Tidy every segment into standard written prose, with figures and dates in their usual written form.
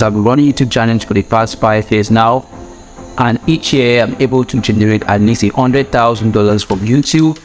I've been running YouTube channels for the past 5 years now, and each year I'm able to generate at least $100,000 from YouTube.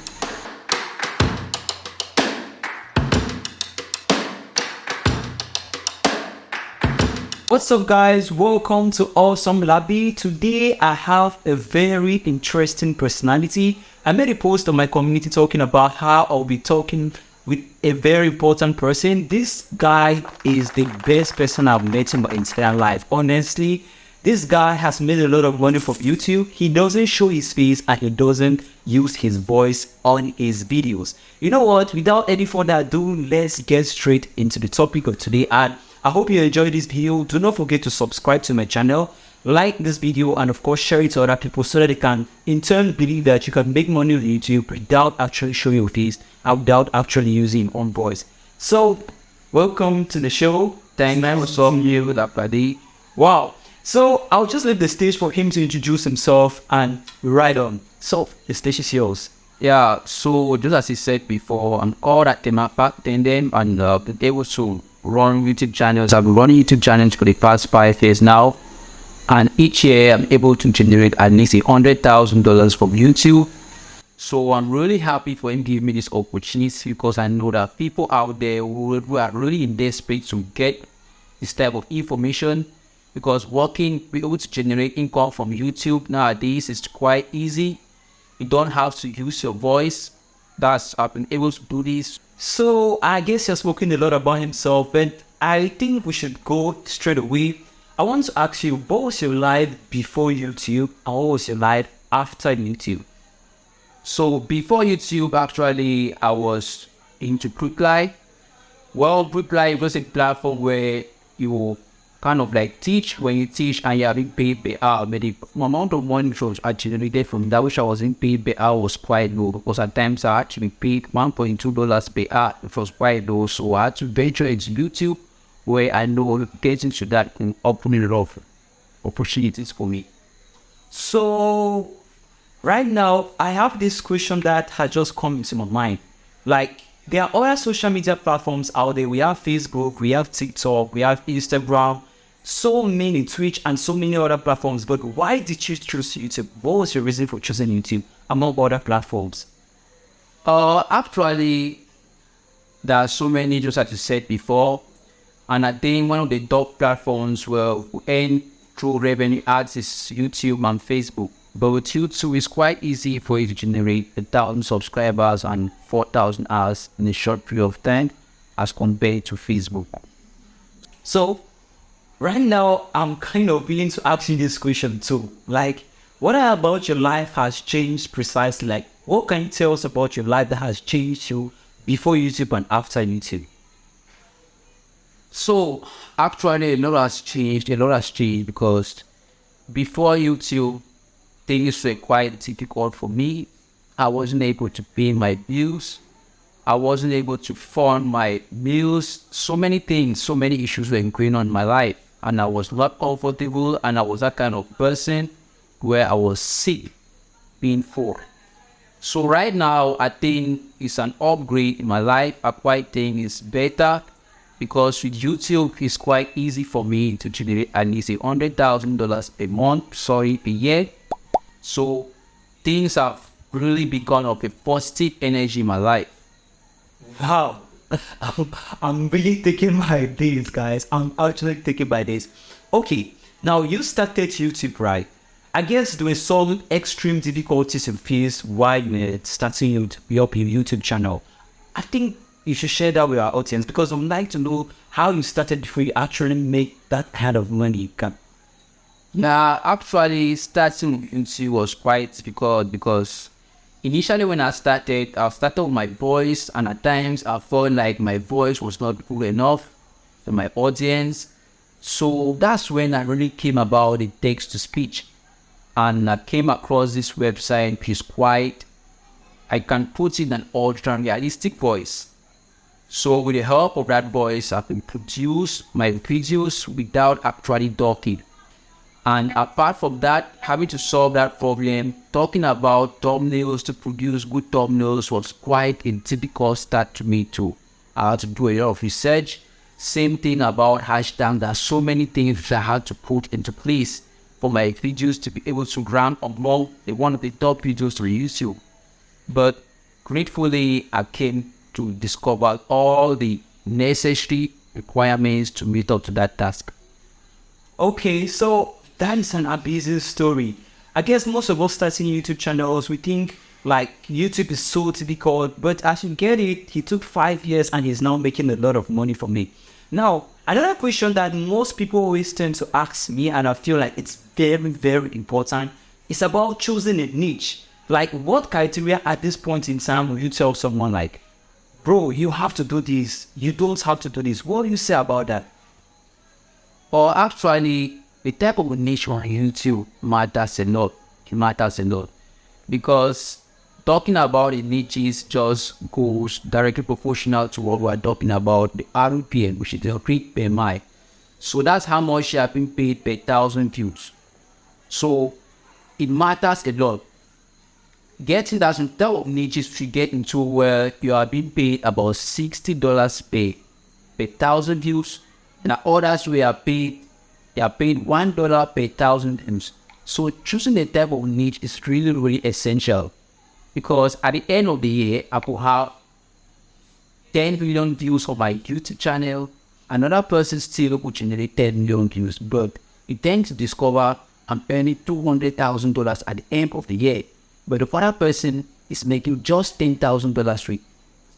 What's up guys, welcome to Awesome Labby. Today I have a very interesting personality. I made a post on my community talking about how I'll be talking with a very important person. This guy is the best person I've met in my entire life. Honestly, this guy has made a lot of money from YouTube. He doesn't show his face and he doesn't use his voice on his videos. You know what, without any further ado, let's get straight into the topic of today. And I hope you enjoyed this video. Do not forget to subscribe to my channel, like this video, and of course share it to other people so that they can in turn believe that you can make money on YouTube without actually showing your face and without actually using your own voice. So welcome to the show. Thank you for some you that buddy. Wow. So I'll just leave the stage for him to introduce himself and right on. So the stage is yours. Yeah, so just as he said before, I'm called Atem back then and been able to run YouTube channels. I've been running YouTube channels for the past 5 years now, and each year I'm able to generate at least $100,000 from YouTube. So I'm really happy for him giving me this opportunity, because I know that people out there who are really in desperate to get this type of information, because be able to generate income from YouTube nowadays is quite easy. You don't have to use your voice. I've been able to do this. So I guess you're spoken a lot about himself, but I think we should go straight away. I want to ask you, what was your life before YouTube and what was your life after YouTube? So before YouTube, actually, I was into Playht. Well, Playht was a platform where you kind of like teach. When you teach and you're being paid per hour, but the amount of money which I generated from that, which I wasn't paid per hour, was quite low, because at times I actually paid $1.2 per hour. It was quite low, so I had to venture into YouTube, where I know getting to that can open a lot of opportunities for me. So right now I have this question that has just come into my mind. Like, there are other social media platforms out there. We have Facebook, we have TikTok, we have Instagram, so many, Twitch, and so many other platforms. But why did you choose YouTube? What was your reason for choosing YouTube among other platforms? Actually, there are so many, just as you said before, and I think one of the top platforms where we earn through revenue ads is YouTube and Facebook. But with YouTube, it's quite easy for you to generate 1,000 subscribers and 4,000 hours in a short period of time as compared to Facebook. So right now, I'm kind of willing to ask you this question too. Like, what about your life has changed precisely? Like, what can you tell us about your life that has changed you before YouTube and after YouTube? So actually, a lot has changed because before YouTube, things were quite difficult for me. I wasn't able to pay my bills. I wasn't able to fund my meals. So many things, so many issues were going on in my life. And I was not comfortable, and I was that kind of person where I was sick, being poor. So right now, I think it's an upgrade in my life. I quite think it's better, because with YouTube, it's quite easy for me to generate at least $100,000 a month, a year. So things have really become of a positive energy in my life. Wow. I'm really taking my days, guys. I'm actually taking my days. Okay, now you started YouTube, right? I guess there were some extreme difficulties you faced while you were starting your YouTube channel. I think you should share that with our audience, because I'd like to know how you started before you actually make that kind of money you can. Now, actually, starting YouTube was quite difficult, because initially when I started with my voice, and at times I felt like my voice was not good enough for my audience. So that's when I really came about the text to speech, and I came across this website which is I can put in an ultra realistic voice. So with the help of that voice, I can produce my videos without actually talking. And apart from that, having to solve that problem, talking about thumbnails to produce good thumbnails was quite a difficult start to me too. I had to do a lot of research, Same thing about hashtag. There are so many things I had to put into place for my videos to be able to rank among one of the top videos on YouTube. But gratefully, I came to discover all the necessary requirements to meet up to that task. Okay, so that is an amazing story. I guess most of us starting YouTube channels, we think like YouTube is so difficult, but as you get it, he took 5 years and he's now making a lot of money from it. Now, another question that most people always tend to ask me, and I feel like it's very, very important, is about choosing a niche. Like, what criteria at this point in time will you tell someone like, bro, you have to do this, you don't have to do this? What do you say about that? Or actually, the type of niche on YouTube matters a lot. It matters a lot. Because talking about a niche just goes directly proportional to what we're talking about, the RPM, which is the rate per mile. So that's how much you have been paid per 1,000 views. So it matters a lot. Getting that some type of niches to get into where you are being paid about $60 per 1,000 views, and others we are paid $1 per 1,000 views. So choosing the type of niche is really, really essential, because at the end of the year, I could have 10 million views on my YouTube channel. Another person still could generate 10 million views, but you tend to discover I'm earning $200,000 at the end of the year, but the other person is making just $10,000 with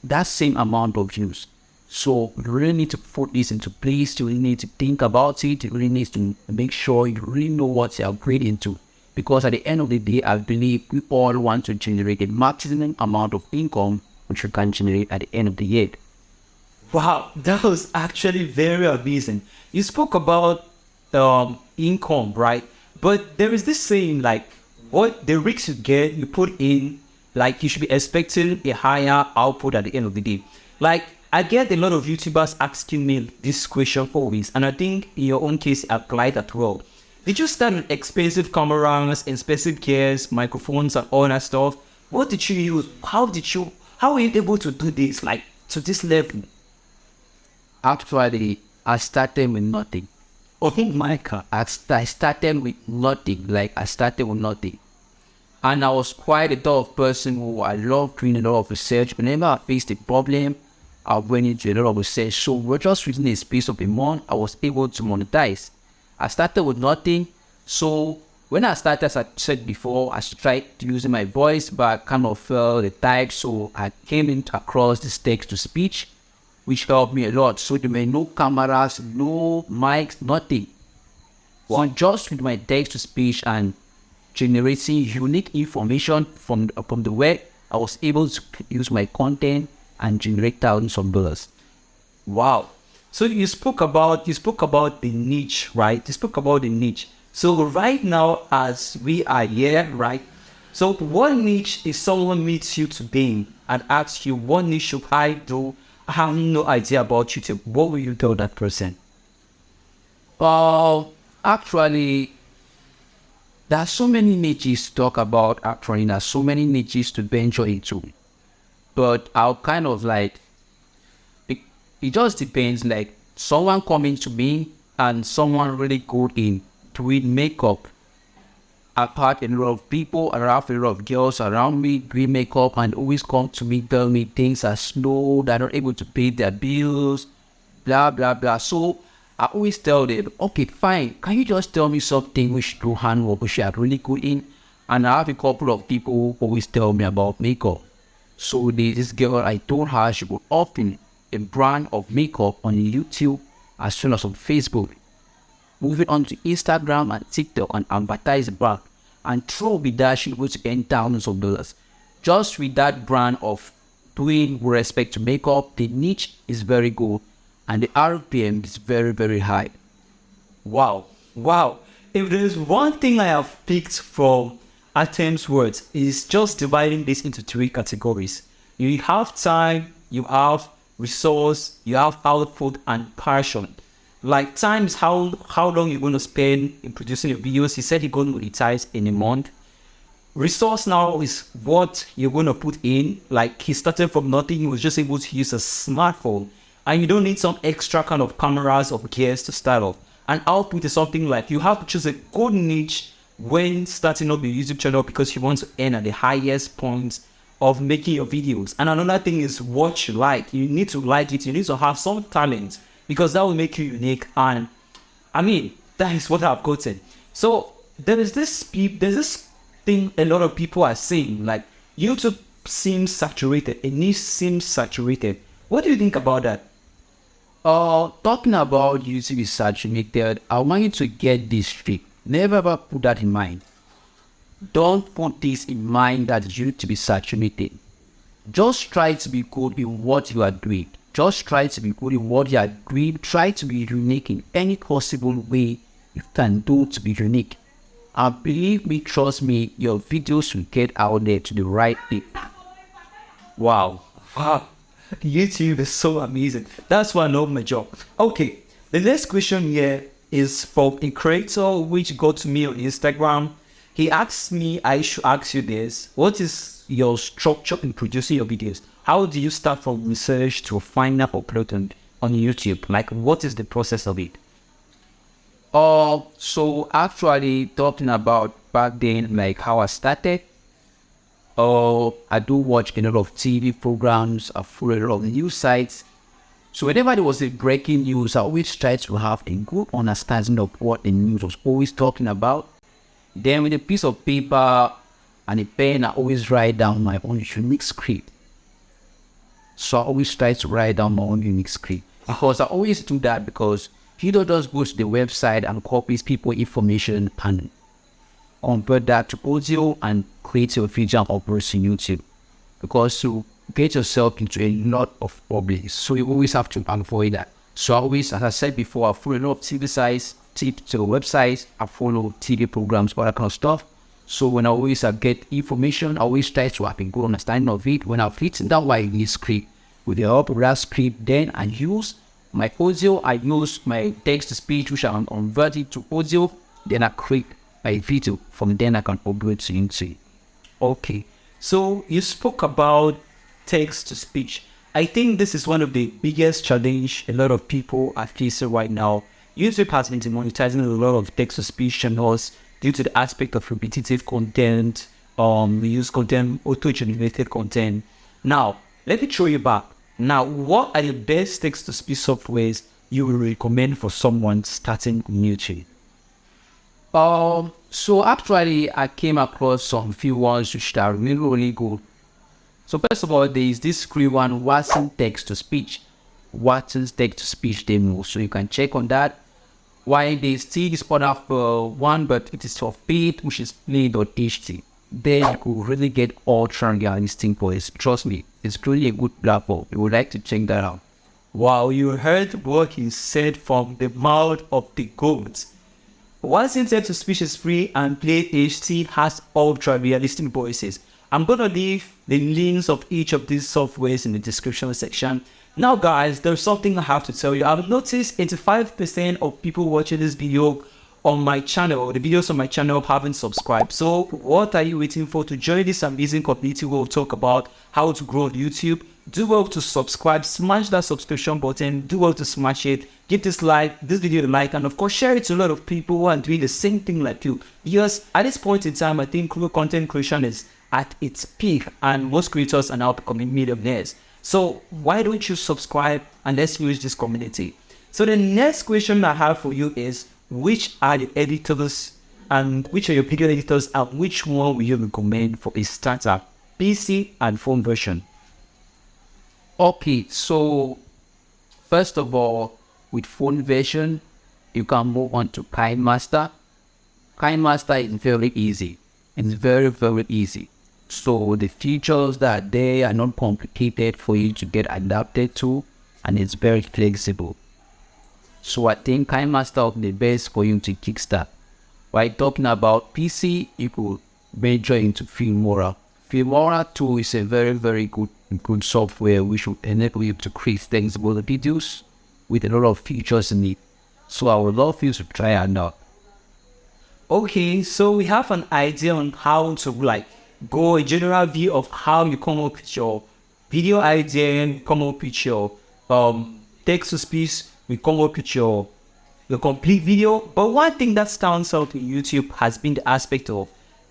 that same amount of views. So you really need to put this into place. You really need to think about it. You really need to make sure you really know what you're upgrading into. Because at the end of the day, I believe we all want to generate a maximum amount of income which you can generate at the end of the year. Wow, that was actually very amazing. You spoke about income, right? But there is this saying like, what the risks you get, you put in, like you should be expecting a higher output at the end of the day. Like, I get a lot of YouTubers asking me this question always, and I think in your own case, it applied that well. Did you start with expensive cameras, expensive gears, microphones, and all that stuff? What did you use? How were you able to do this, like, to this level? Actually, I started with nothing. Oh my God. I started with nothing. And I was quite a tough person who I love doing a lot of research. Whenever I faced a problem, I went into a lot of research. So we're just within a space of a month, I was able to monetize. I started with nothing. So when I started, as I said before, I tried using my voice, but I kind of felt the type. So I came across this text to speech, which helped me a lot. So there were no cameras, no mics, nothing. Well, just with my text to speech and generating unique information from the web, I was able to use my content and generate thousands of dollars. Wow. So you spoke about the niche, right? You spoke about the niche. So right now, as we are here, right? So what niche, if someone meets you today and asks you, what niche should I do? I have no idea about YouTube. What will you tell that person? Actually, there are so many niches to talk about. Actually, there are so many niches to venture into. But I'll kind of like, it just depends. Like, someone coming to me and someone really good in doing makeup. I've had a lot of people, I have a lot of girls around me doing makeup and always come to me, tell me things are slow, they're not able to pay their bills, blah, blah, blah. So I always tell them, okay, fine, can you just tell me something which do handwork, which are really good in? And I have a couple of people who always tell me about makeup. So this girl, I told her she would open a brand of makeup on YouTube as well as on Facebook. Moving on to Instagram and TikTok and advertise the brand. And through with that, she was earn thousands of dollars. Just with that brand of doing with respect to makeup, the niche is very good and the RPM is very, very high. Wow. Wow. If there's one thing I have picked from Atem's words, is just dividing this into 3 categories. You have time, you have resource, you have output and passion. Like, time is how long you're going to spend in producing your videos. He said he's going to monetize in a month. Resource now is what you're going to put in. Like, he started from nothing. He was just able to use a smartphone. and you don't need some extra kind of cameras or gears to start off. And output is something like you have to choose a good niche when starting up your YouTube channel because you want to earn at the highest points of making your videos. And another thing is what you like. You need to like it. You need to have some talent because that will make you unique. And I mean, that is what I've gotten. So there's this thing a lot of people are saying, like YouTube seems saturated, a niche seems saturated. What do you think about that? Talking about YouTube is saturated, I want you to get this straight. Never ever put that in mind. Don't put this in mind that YouTube is saturated. Just try to be good in what you are doing. Just try to be good in what you are doing. Try to be unique in any possible way you can do to be unique. And believe me, trust me, your videos will get out there to the right people. Wow. YouTube is so amazing. That's why I love my job. Okay, the next question here is from a creator which got to me on Instagram. He asked me, I should ask you this. What is your structure in producing your videos? How do you start from research to final upload on YouTube? Like, what is the process of it? So actually talking about back then, like how I started, I do watch a lot of TV programs, I follow a lot of news sites. So whenever there was a breaking news, I always try to have a good understanding of what the news was always talking about. Then with a piece of paper and a pen, I always write down my own unique script. So I always try to write down my own unique script. Because I always do that because he just goes to the website and copies people information and convert that to audio and create your video and upload to YouTube. Because to get yourself into a lot of problems, so you always have to avoid that. So I always, as I said before, I follow a lot of TV sites, to websites, I follow TV programs, all that kind of stuff. So when I always get information, I always try to have a good understanding of it. When I've written down what I need script, with the help of that script, then I use my audio, I use my text to speech, which I convert it to audio, then I create my video. From then I can upload to YouTube. Okay, so you spoke about text to speech. I think this is one of the biggest challenge a lot of people are facing right now. YouTube has been demonetizing a lot of text to speech channels due to the aspect of repetitive content, we use content, auto-generated content. Now, let me throw you back. Now, what are the best text to speech softwares you will recommend for someone starting on YouTube? So actually I came across some few ones which are really good. So first of all, there is this free one, Wattson text to speech. Wattson's text to speech demo. So you can check on that. Why they still this part of one, but it is of Playht, which is Playht.ht. Then you could really get ultra realistic voice. Trust me, it's really a good platform. You would like to check that out. Wow, you heard what he said from the mouth of the goat. Wattson text to speech is free and Playht has ultra realistic voices. I'm gonna leave the links of each of these softwares in the description section. Now guys, there's something I have to tell you. I've noticed 85% of people watching this video on my channel, the videos on my channel, haven't subscribed. So what are you waiting for to join this amazing community? We'll talk about how to grow on YouTube. Do well to subscribe, smash that subscription button, do well to smash it, give this video a like, and of course share it to a lot of people who are doing the same thing like you. Because at this point in time, I think content creation is at its peak and most creators are now becoming millionaires. So why don't you subscribe and let's use this community? So the next question I have for you is, which are the editors and which are your video editors and which one will you recommend for a startup, PC and phone version? Okay, so first of all, with phone version, you can move on to KineMaster. KineMaster is very easy. It's very, very easy. So the features that are there are not complicated for you to get adapted to, and it's very flexible. So I think KineMaster is the best for you to kickstart. While talking about PC, you could venture into Filmora. Filmora 2 is a very, very good software which will enable you to create flexible videos with a lot of features in it. So I would love you to try it out. Okay, so we have an idea on how to go a general view of how you come up with your video idea and come up with your text to speech will come up with your complete video. But one thing that stands out in YouTube has been the aspect of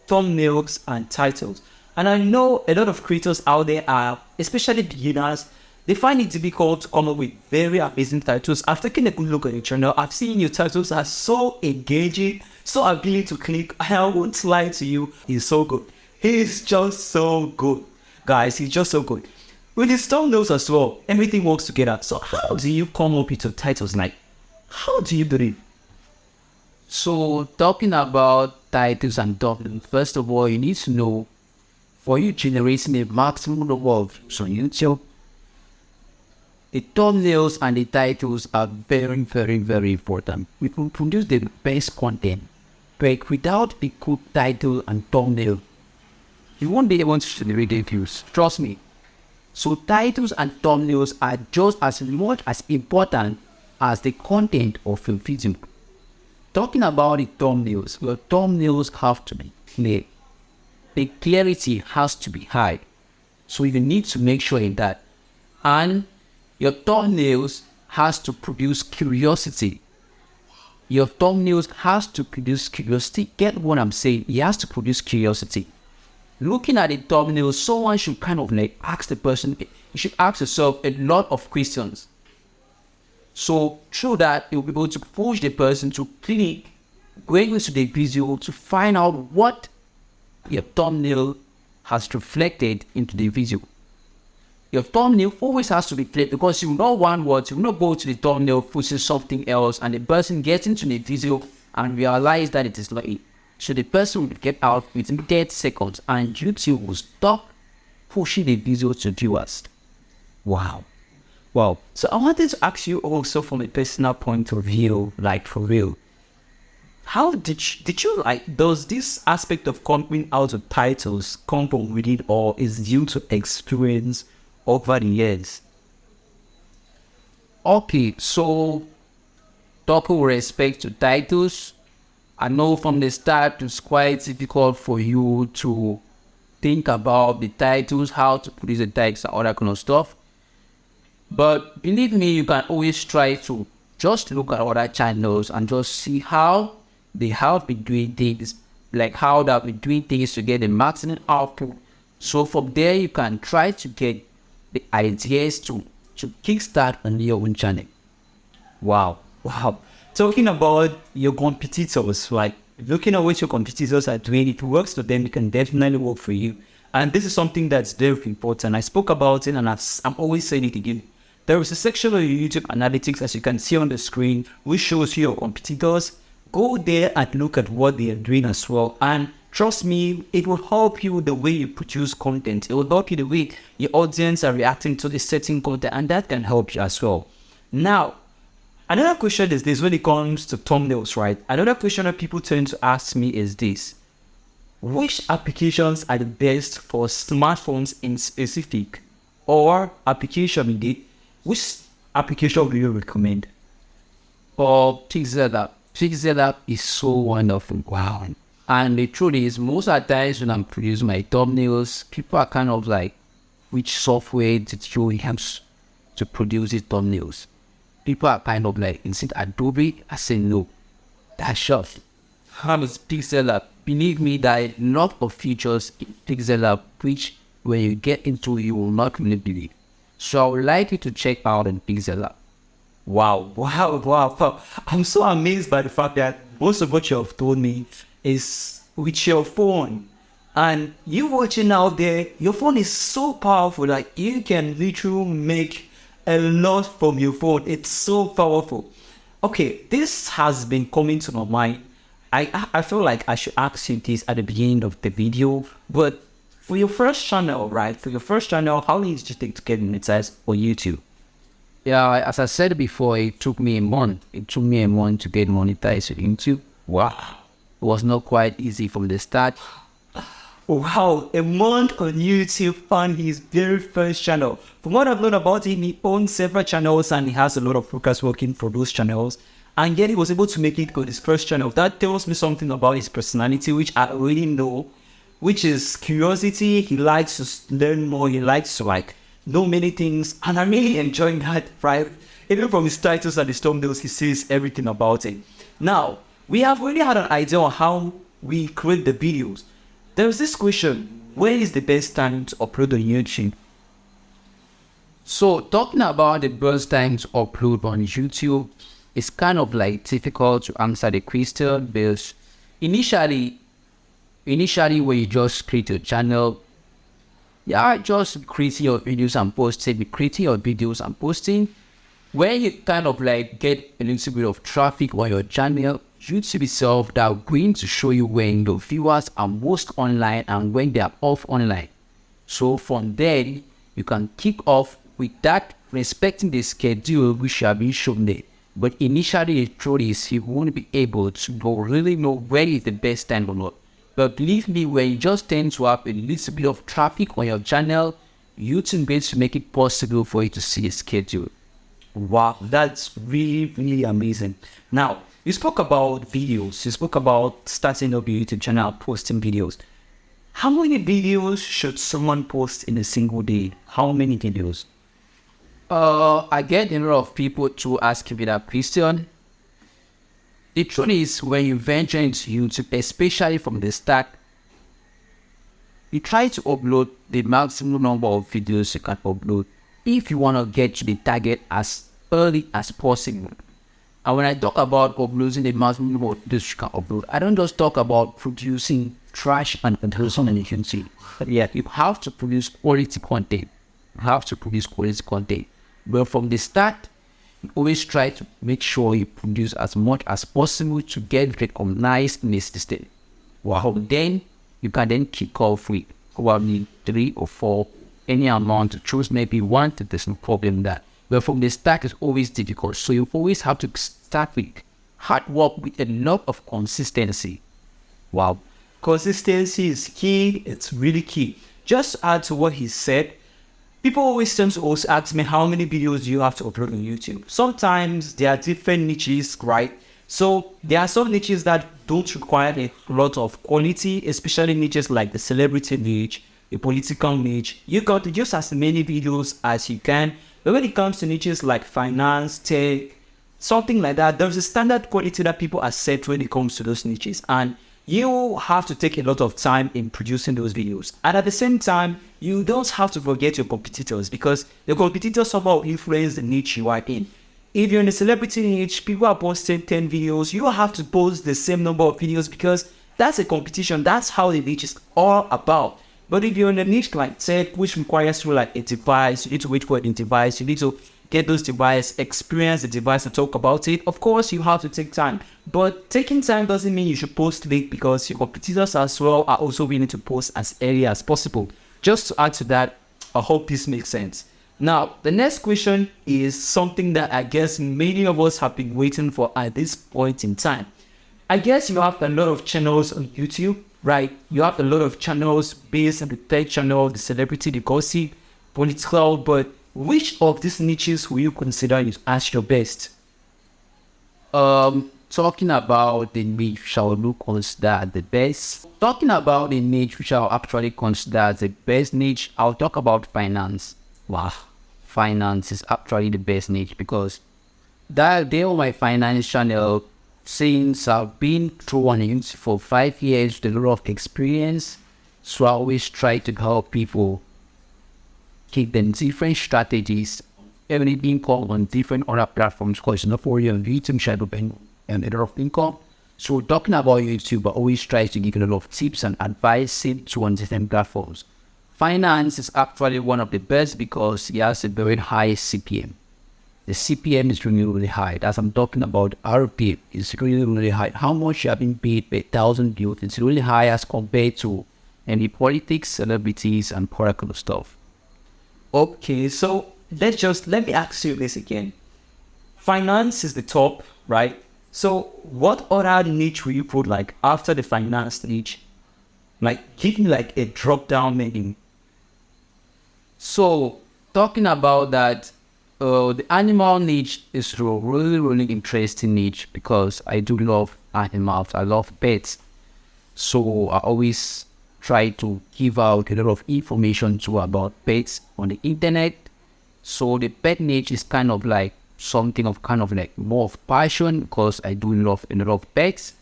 thumbnails and titles. And I know a lot of creators out there are, especially beginners, they find it difficult to come up with very amazing titles. After taking a good look at your channel, I've seen your titles are so engaging, so appealing to click. I won't lie to you, he's so good. He's just so good. Guys, he's just so good. With his thumbnails as well, everything works together. So how do you come up with your titles? Like, how do you do it? So talking about titles and thumbnails, first of all, you need to know, for you generating a maximum number of views on YouTube, the thumbnails and the titles are very, very, very important. We can produce the best content, but without a good title and thumbnail, you won't be able to generate the views. Trust me. So titles and thumbnails are just as much as important as the content of your video. Talking about the thumbnails, your thumbnails have to be clear. The clarity has to be high. So you need to make sure in that. And your thumbnails has to produce curiosity. Your thumbnails has to produce curiosity. Get what I'm saying? It has to produce curiosity. Looking at the thumbnail, someone should kind of like ask the person, you should ask yourself a lot of questions. So through that, you'll be able to push the person to click, going into the video to find out what your thumbnail has reflected into the video. Your thumbnail always has to reflect, because you will not want what, you will not go to the thumbnail, pushing something else, and the person gets into the video and realize that it is not it. So the person will get out within 30 seconds and YouTube will stop pushing the video to viewers. Wow. Wow. So I wanted to ask you also from a personal point of view, like for real. How did you like, does this aspect of coming out of titles come from within, or is due to experience over the years? Okay, so talking with respect to titles, I know from the start it's quite difficult for you to think about the titles, how to produce the titles and all that kind of stuff. But believe me, you can always try to just look at other channels and just see how they have been doing things, like how they've been doing things to get the maximum output. So from there, you can try to get the ideas to kickstart on your own channel. Wow. Wow. Talking about your competitors, like looking at what your competitors are doing, it works for them, it can definitely work for you. And this is something that's very important. I spoke about it and I'm always saying it again. There is a section of your YouTube analytics, as you can see on the screen, which shows you your competitors. Go there and look at what they are doing as well. And trust me, it will help you the way you produce content. It will help you the way your audience are reacting to the certain content, and that can help you as well. Now, another question is this when it comes to thumbnails, right? Another question that people tend to ask me is this: which applications are the best for smartphones in specific, or application indeed? Which application do you recommend? For Playht. Playht is so wonderful. Wow. And the truth is, most of the times when I'm producing my thumbnails, people are kind of like, which software did you use to produce these thumbnails? People are kind of like, is it Adobe? I say no. That's short. How is Playht? Believe me, there are a lot of features in Playht which when you get into it, you will not really believe. So I would like you to check out on Playht. Wow, wow, wow, wow. I'm so amazed by the fact that most of what you have told me is with your phone. And you watching out there, your phone is so powerful that you can literally make a lot from your phone. It's so powerful. Okay, this has been coming to my mind. I feel like I should ask you this at the beginning of the video, but for your first channel, right? For your first channel, how long did you take to get monetized on YouTube? Yeah, as I said before, it took me a month. It took me a month to get monetized on YouTube. Wow. It was not quite easy from the start. Wow, a month on YouTube on his very first channel. From what I've learned about him, he owns several channels and he has a lot of workers working for those channels. And yet he was able to make it on his first channel. That tells me something about his personality, which I already know, which is curiosity. He likes to learn more. He likes to know many things. And I'm really enjoying that, right? Even from his titles and his thumbnails, he says everything about it. Now, we have already had an idea on how we create the videos. There's this question, when is the best time to upload on YouTube? So talking about the best time to upload on YouTube, it's kind of like difficult to answer the question because initially when you just create your channel, just creating your videos and posting, creating your videos and posting. When you kind of like get a little bit of traffic on your channel, YouTube itself that are going to show you when the viewers are most online and when they are off online. So from there, you can kick off with that, respecting the schedule which have been shown there. But initially, the truth is you won't be able to really know where is the best time or not. But believe me, when you just tend to have a little bit of traffic on your channel, YouTube is to make it possible for you to see a schedule. Wow, that's really, really amazing. Now, you spoke about videos. You spoke about starting up your YouTube channel, posting videos. How many videos should someone post in a single day? How many videos? I get a lot of people to ask me that question. The truth is, when you venture into YouTube, especially from the start, you try to upload the maximum number of videos you can upload if you want to get to the target as early as possible. And when I talk about uploading the maximum number of videos you can upload, I don't just talk about producing trash and content and you can see. But yeah, you have to produce quality content. You have to produce quality content. But from the start, you always try to make sure you produce as much as possible to get recognized in the system. Wow. Then you can then kick off with probably 3 or 4, any amount to choose, maybe 1, there's no problem with that. But from the start, it's always difficult. So you always have to start with hard work with a lot of consistency. Wow. Consistency is key. It's really key. Just to add to what he said, people always tend to also ask me, how many videos do you have to upload on YouTube? Sometimes there are different niches, right? So there are some niches that don't require a lot of quality, especially niches like the celebrity niche, the political niche. You got to just as many videos as you can. But when it comes to niches like finance, tech, something like that, there's a standard quality that people accept when it comes to those niches. And you have to take a lot of time in producing those videos. And at the same time, you don't have to forget your competitors, because the competitors somehow influence the niche you are in. If you're in a celebrity niche, people are posting 10 videos, you have to post the same number of videos because that's a competition. That's how the niche is all about. But if you're in a niche like tech, which requires through like a device, you need to wait for a device, you need to get those devices, experience the device and talk about it. Of course, you have to take time. But taking time doesn't mean you should post late, because your competitors as well are also willing to post as early as possible. Just to add to that, I hope this makes sense. Now, the next question is something that I guess many of us have been waiting for at this point in time. I guess you have a lot of channels on YouTube, right? You have a lot of channels based on the tech channel, the celebrity, the gossip, political, but which of these niches will you consider as your best? Talking about the niche which I would consider the best. Talking about the niche which I'll actually consider as the best niche, I'll talk about finance. Wow, finance is actually the best niche, because that day on my finance channel, since I've been through on YouTube for 5 years with a lot of experience, so I always try to help people keep them different strategies, earning income on different other platforms, because it's not for your YouTube channel and a lot of income. So talking about YouTube, I always try to give you a lot of tips and advice to on different platforms. Finance is actually one of the best because it has a very high CPM. The CPM is really, really high. As I'm talking about RPM, it's really, really high. How much you have been paid per 1,000 views, it's really high as compared to any politics, celebrities, and political stuff. Okay, so let me ask you this again. Finance is the top, right? So what other niche will you put like after the finance niche? Like give me like a drop down menu. So talking about that, the animal niche is a really, really interesting niche, because I do love animals. I love pets. So I always try to give out a lot of information about pets on the internet. So the pet niche is kind of like something of kind of like more of passion because I do love a lot of pets.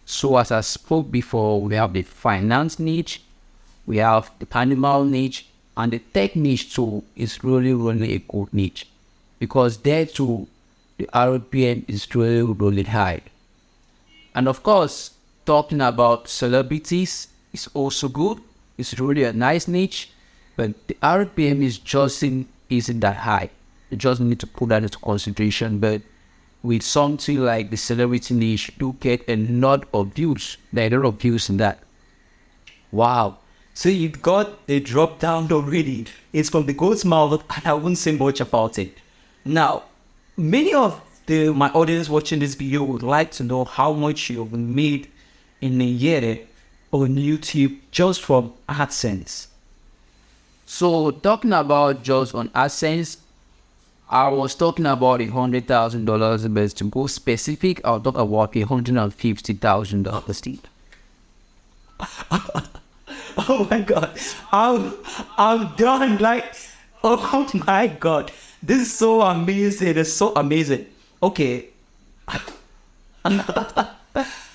So as I spoke before, we have the finance niche, we have the animal niche, and the tech niche too is really, really a good niche because there too, the RPM is really, really high. And of course, talking about celebrities is also good. It's really a nice niche, but the RPM isn't that high. You just need to put that into consideration. But with something like the celebrity niche, you get a lot of views. There are a lot of views in that. Wow. So you've got the drop down already. It's from the goat's mouth, and I won't say much about it. Now, many of my audience watching this video would like to know how much you've made in a year on YouTube just from AdSense. So talking about just on AdSense, I was talking about $100,000, but to go specific, I'll talk about $150,000. Oh my God, I'm done. Like, oh my God, this is so amazing. It's so amazing. Okay,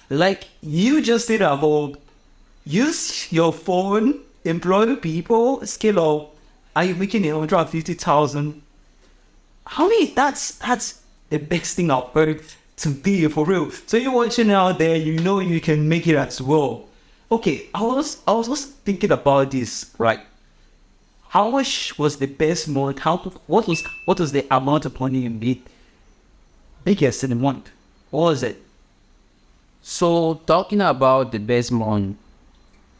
like you just said about use your phone, employ people, scale up. Are you making 150,000? How many? That's the best thing I've heard today, for real. So you're watching out there, you know you can make it as well. Okay, I was just thinking about this, right? How much was the best month? What was the amount of money you made biggest in a month? What was it? So talking about the best month,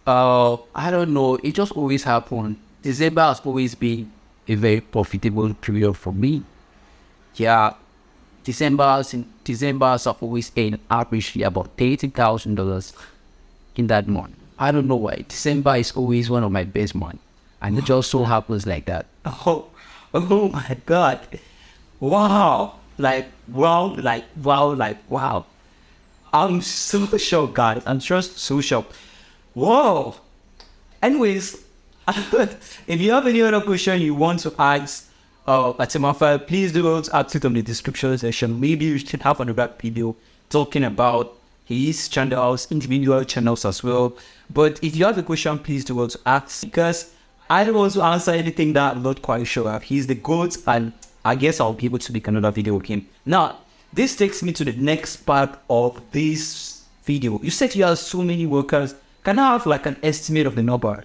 I don't know. It just always happened. December has always been a very profitable period for me. Yeah, December's have always earned averagely about $30,000 in that month. I don't know why. December is always one of my best months, and it just so happens like that. Oh my God! Wow! Wow! I'm so shocked, guys. I'm just so shocked. Whoa! Anyways, if you have any other question you want to ask Atem, please do add it on the description section. Maybe we should have another video talking about his channels, individual channels as well. But if you have a question, please do ask, because I don't want to answer anything that I'm not quite sure of. He's the GOAT, and I guess I'll be able to make another video with him. Now, this takes me to the next part of this video. You said you have so many workers. Can I have like an estimate of the number?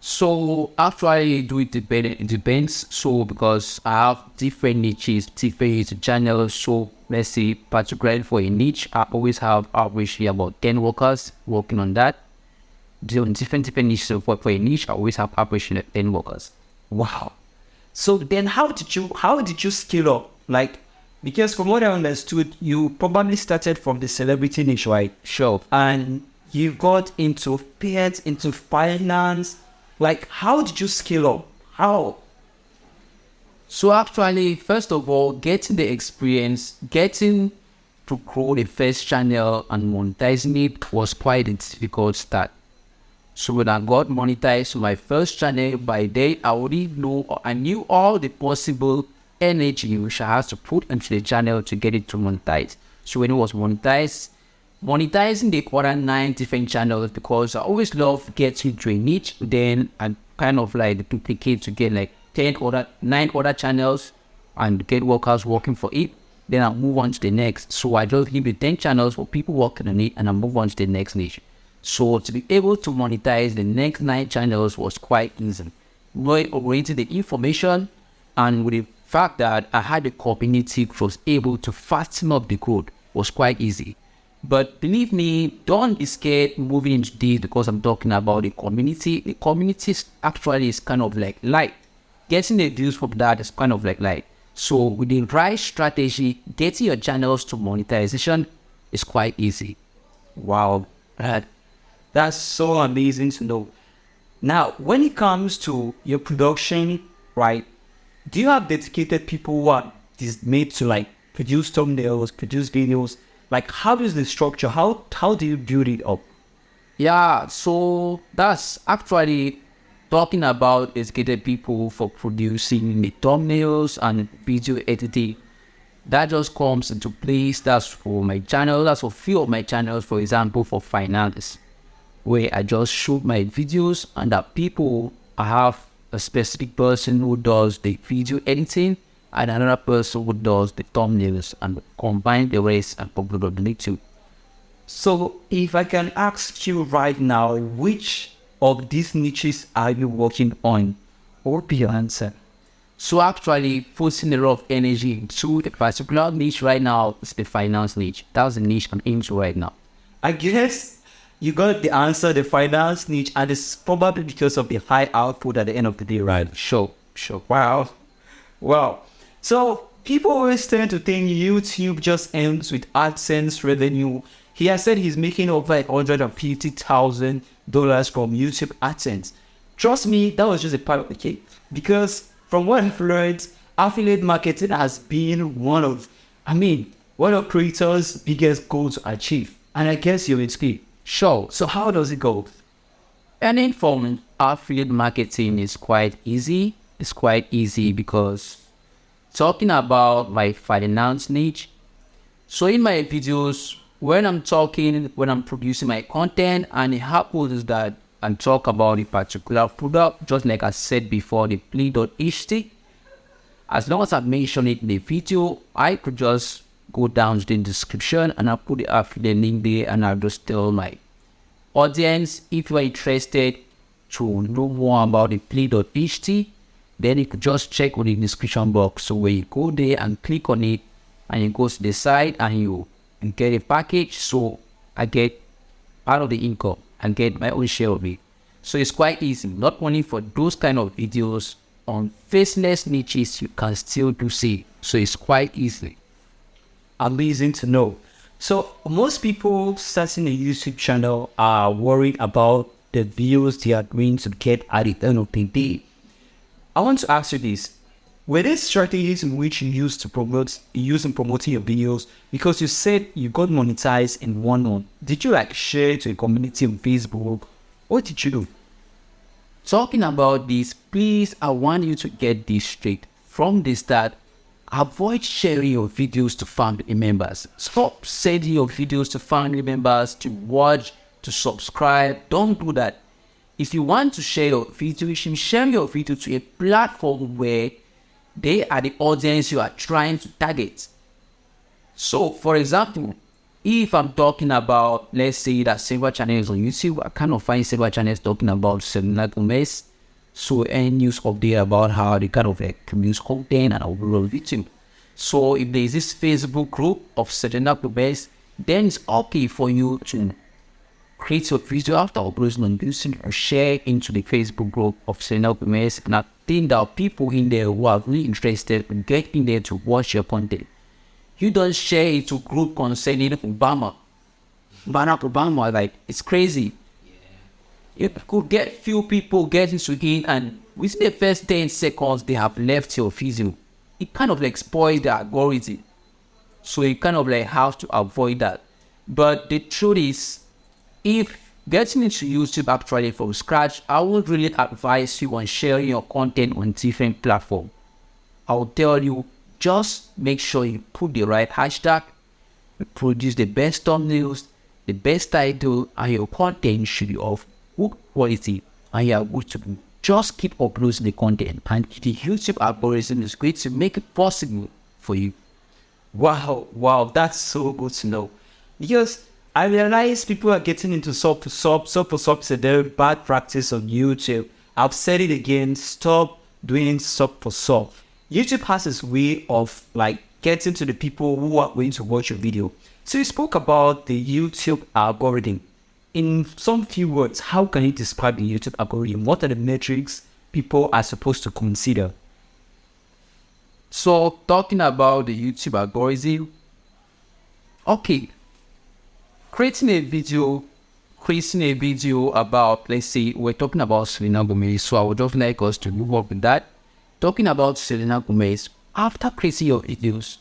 So after I do it depends. So because I have different niches, different YouTube channels. So let's say particularly for a niche, I always have averagely about 10 workers working on that. Doing different niches. So for a niche, I always have averagely 10 workers. Wow. So then how did you scale up? Like, because from what I understood, you probably started from the celebrity niche, right? Sure. And you got into pets, into finance. Like, how did you scale up? How? So actually, first of all, getting the experience, getting to grow the first channel and monetizing it was quite a difficult start. So when I got monetized to my first channel, by then I knew all the possible energy which I had to put into the channel to get it to monetize. So when it was monetizing the other 9 different channels, because I always love getting to a niche, then I kind of like duplicate to get like 9 other channels and get workers working for it. Then I move on to the next. So I just leave the 10 channels for people working on it, and I move on to the next niche. So to be able to monetize the next 9 channels was quite easy. Knowing already the information, and with the fact that I had a community which was able to fasten up the code was quite easy. But believe me, don't be scared moving into this, because I'm talking about the community. The community actually is kind of like light. Getting the deals from that is kind of like light. So with the right strategy, getting your channels to monetization is quite easy. Wow, that's so amazing to know. Now, when it comes to your production, right, do you have dedicated people who are made to like produce thumbnails, produce videos? Like, how is the structure? How do you build it up? Yeah, so that's actually talking about educated people for producing the thumbnails and video editing. That just comes into place. That's for my channel. That's for a few of my channels, for example, for finance, where I just shoot my videos and that people, I have a specific person who does the video editing and another person who does the thumbnails and combine the rest and upload on YouTube. So if I can ask you right now, which of these niches are you working on? What would be your answer? So actually putting a lot of energy into a particular niche right now is the finance niche. That's the niche I'm into right now. I guess you got the answer, the finance niche, and it's probably because of the high output at the end of the day, right? Sure. Wow. So people always tend to think YouTube just ends with AdSense revenue. He has said he's making over $150,000 from YouTube AdSense. Trust me, that was just a part of the cake. Because from what I've learned, affiliate marketing has been one of creators' biggest goals to achieve. And I guess you're in speed. Sure. So how does it go? Earning from affiliate marketing is quite easy. It's quite easy because talking about my finance niche. So in my videos, when I'm producing my content, and it happens that I talk about a particular product, just like I said before, the Playht, as long as I mention it in the video, I could just go down to the description and I'll put the affiliate link there, and I'll just tell my audience, if you are interested to know more about the Playht, then you could just check on the description box. So when you go there and click on it, and you go to the site and you get a package, so I get part of the income and get my own share of it. So it's quite easy. Not only for those kind of videos on faceless niches, you can still do so. So it's quite easy. Amazing to know. So most people starting a YouTube channel are worried about the views they are going to get at the end of the day. I want to ask you this. Were there strategies in which you used in promoting your videos? Because you said you got monetized in 1 month. Did you share to a community on Facebook? What did you do? Talking about this, please, I want you to get this straight from the start. Avoid sharing your videos to family members. Stop sending your videos to family members to watch, to subscribe. Don't do that. If you want to share your video, you should share your video to a platform where they are the audience you are trying to target. So, for example, if I'm talking about, let's say that several channels on YouTube, I kind of find several channels talking about Selena Gomez. So, any news update about how they kind of produce content and overall YouTube. So, if there is this Facebook group of Selena Gomez, then it's okay for you to create your video after uploading on YouTube or share into the Facebook group of Selena Gomez. And I think there are people in there who are really interested in getting there to watch your content. You don't share it to group concerning Barack Obama, it's crazy. You could get few people get into it, and within the first 10 seconds they have left your video. It kind of spoils the algorithm. So you kind of have to avoid that. But the truth is, if getting into YouTube actually from scratch, I would really advise you on sharing your content on different platforms. I will tell you, just make sure you put the right hashtag, you produce the best thumbnails, the best title, and your content should be of good quality, and you are good to go. Just keep uploading the content, and the YouTube algorithm is going to make it possible for you. Wow, that's so good to know. Because I realize people are getting into sub for sub is a very bad practice on YouTube. I've said it again, stop doing sub for sub. YouTube has its way of getting to the people who are going to watch your video. So you spoke about the YouTube algorithm. In some few words, how can you describe the YouTube algorithm? What are the metrics people are supposed to consider? So talking about the YouTube algorithm, okay, creating a video about, let's say we're talking about Selena Gomez, so I would just like us to move up with that. Talking about Selena Gomez, after creating your videos,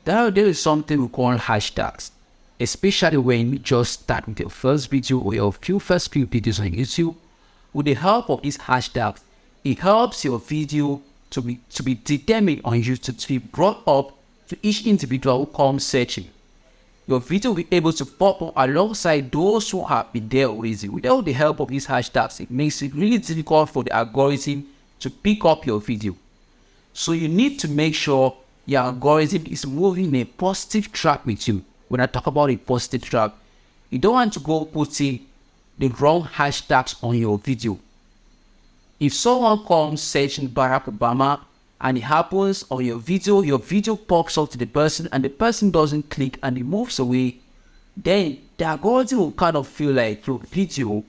there is something we call hashtags, especially when you just start with your first video or your first few videos on YouTube. with the help of these hashtags, it helps your video to be determined on YouTube, to be brought up to each individual who comes searching. Your video will be able to pop up alongside those who have been there already. Without the help of these hashtags, it makes it really difficult for the algorithm to pick up your video. So you need to make sure your algorithm is moving a positive track with you. When I talk about a positive track, you don't want to go putting the wrong hashtags on your video. If someone comes searching Barack Obama and it happens on your video pops up to the person and the person doesn't click and it moves away, then the algorithm will kind of feel like your video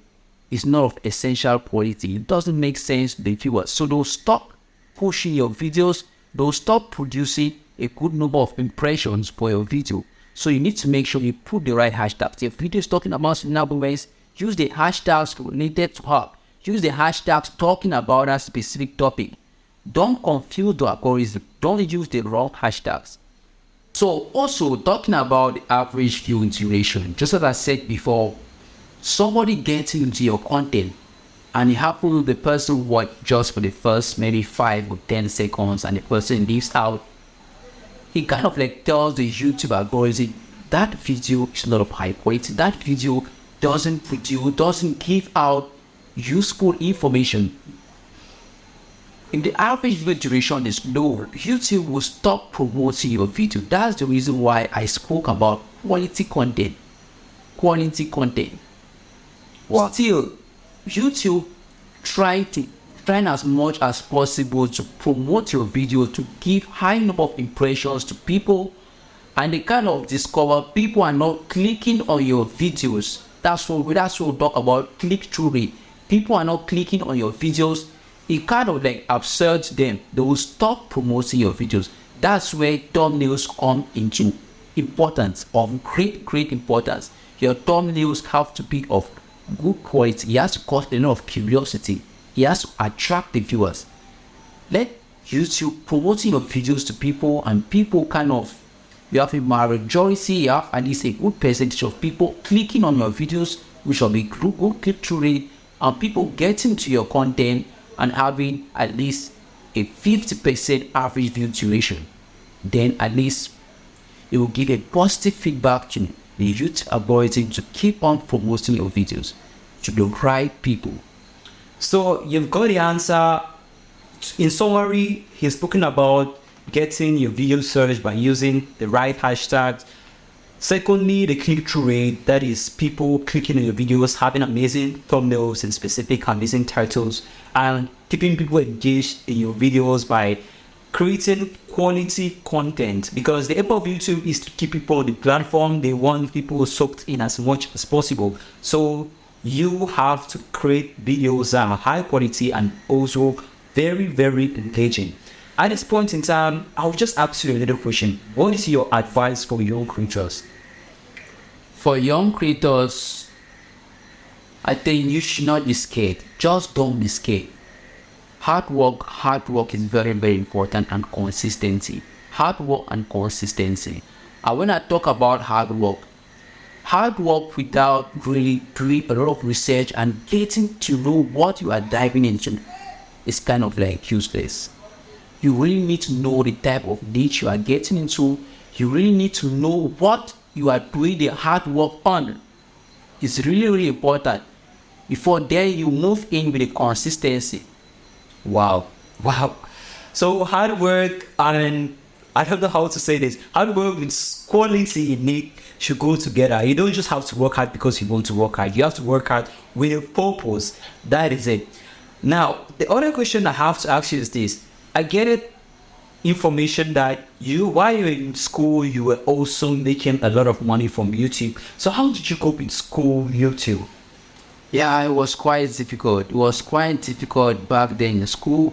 is not of essential quality. It doesn't make sense to the viewers. So they'll stop pushing your videos. They'll stop producing a good number of impressions for your video. So you need to make sure you put the right hashtags. If video is talking about sustainable, use the hashtags related to her. Use the hashtags talking about a specific topic. Don't confuse the algorithm. Don't use the wrong hashtags. So also talking about the average viewing duration, just as I said before, somebody gets into your content and it happens the person watched just for the first maybe 5 or 10 seconds and the person leaves out. He kind of like tells the YouTube algorithm that video is not of high quality. That video doesn't give out useful information. If the average video duration is low, YouTube will stop promoting your video. That's the reason why I spoke about quality content. Quality content. Wow. Still, YouTube trying as much as possible to promote your video, to give high number of impressions to people, and they kind of discover people are not clicking on your videos. That's what we talk about click-through rate. People are not clicking on your videos. It kind of like absurds them. They will stop promoting your videos. That's where thumbnails come into importance, of great importance. Your thumbnails have to be of good quality. It has to cause enough curiosity. It has to attract the viewers. Let YouTube promoting your videos to people, and people kind of, you have a majority, you have at least a good percentage of people clicking on your videos, which will be good click-through rate, and people getting to your content and having at least a 50% average view duration. Then at least it will give a positive feedback to the YouTube algorithm to keep on promoting your videos to the right people. So you've got the answer. In summary, he's spoken about getting your video searched by using the right hashtags. Secondly, the click-through rate, that is people clicking on your videos, having amazing thumbnails and specific amazing titles, and keeping people engaged in your videos by creating quality content, because the aim of YouTube is to keep people on the platform. They want people soaked in as much as possible. So you have to create videos that are high quality and also very engaging. At this point in time, I'll just ask you a little question. What is your advice for young creators? For young creators, I think you should not be scared. Just don't be scared. Hard work is very important, and consistency. Hard work and consistency. And when I talk about hard work without really doing a lot of research and getting to know what you are diving into is kind of like useless. You really need to know the type of niche you are getting into. You really need to know what you are doing the hard work on. It's really important. Before then you move in with the consistency. Wow. So hard work, and I don't know how to say this. Hard work with quality in it should go together. You don't just have to work hard because you want to work hard. You have to work hard with a purpose. That is it. Now, the other question I have to ask you is this. I get it, information that while you're in school, you were also making a lot of money from YouTube. So how did you cope in school YouTube? Yeah, it was quite difficult. It was quite difficult back then in school.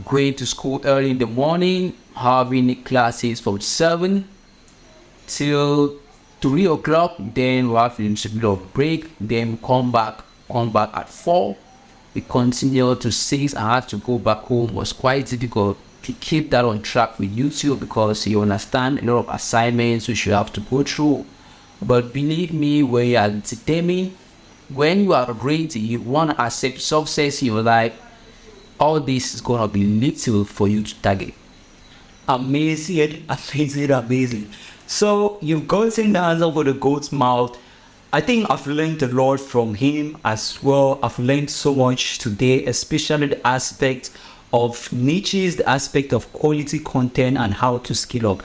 Going to school early in the morning, having classes from 7 till 3 o'clock. Then we have a little bit of break. Then come back at 4. We continue to 6. I had to go back home. It was quite difficult to keep that on track with YouTube, because you understand a lot of assignments which you have to go through. But believe me, when you are determined when you are ready, you want to accept success in your life, all this is going to be little for you to target. Amazing, amazing, amazing. So you've gotten the answer for the goat's mouth. I think I've learned a lot from him as well. I've learned so much today, especially the aspect of niches, the aspect of quality content and how to scale up.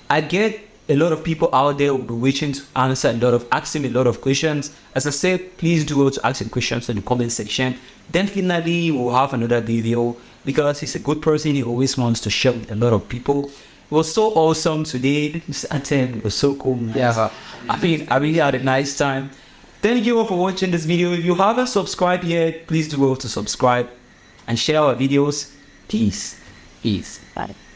I get a lot of people out there will be wishing to answer asking me a lot of questions. As I said, please do go to ask the questions in the comment section. Definitely we'll have another video because he's a good person. He always wants to share with a lot of people. It was so awesome today. Mr. Atem, it was so cool. Yeah. I really had a nice time. Thank you all for watching this video. If you haven't subscribed yet, please do go to subscribe and share our videos. Peace. Peace. Bye.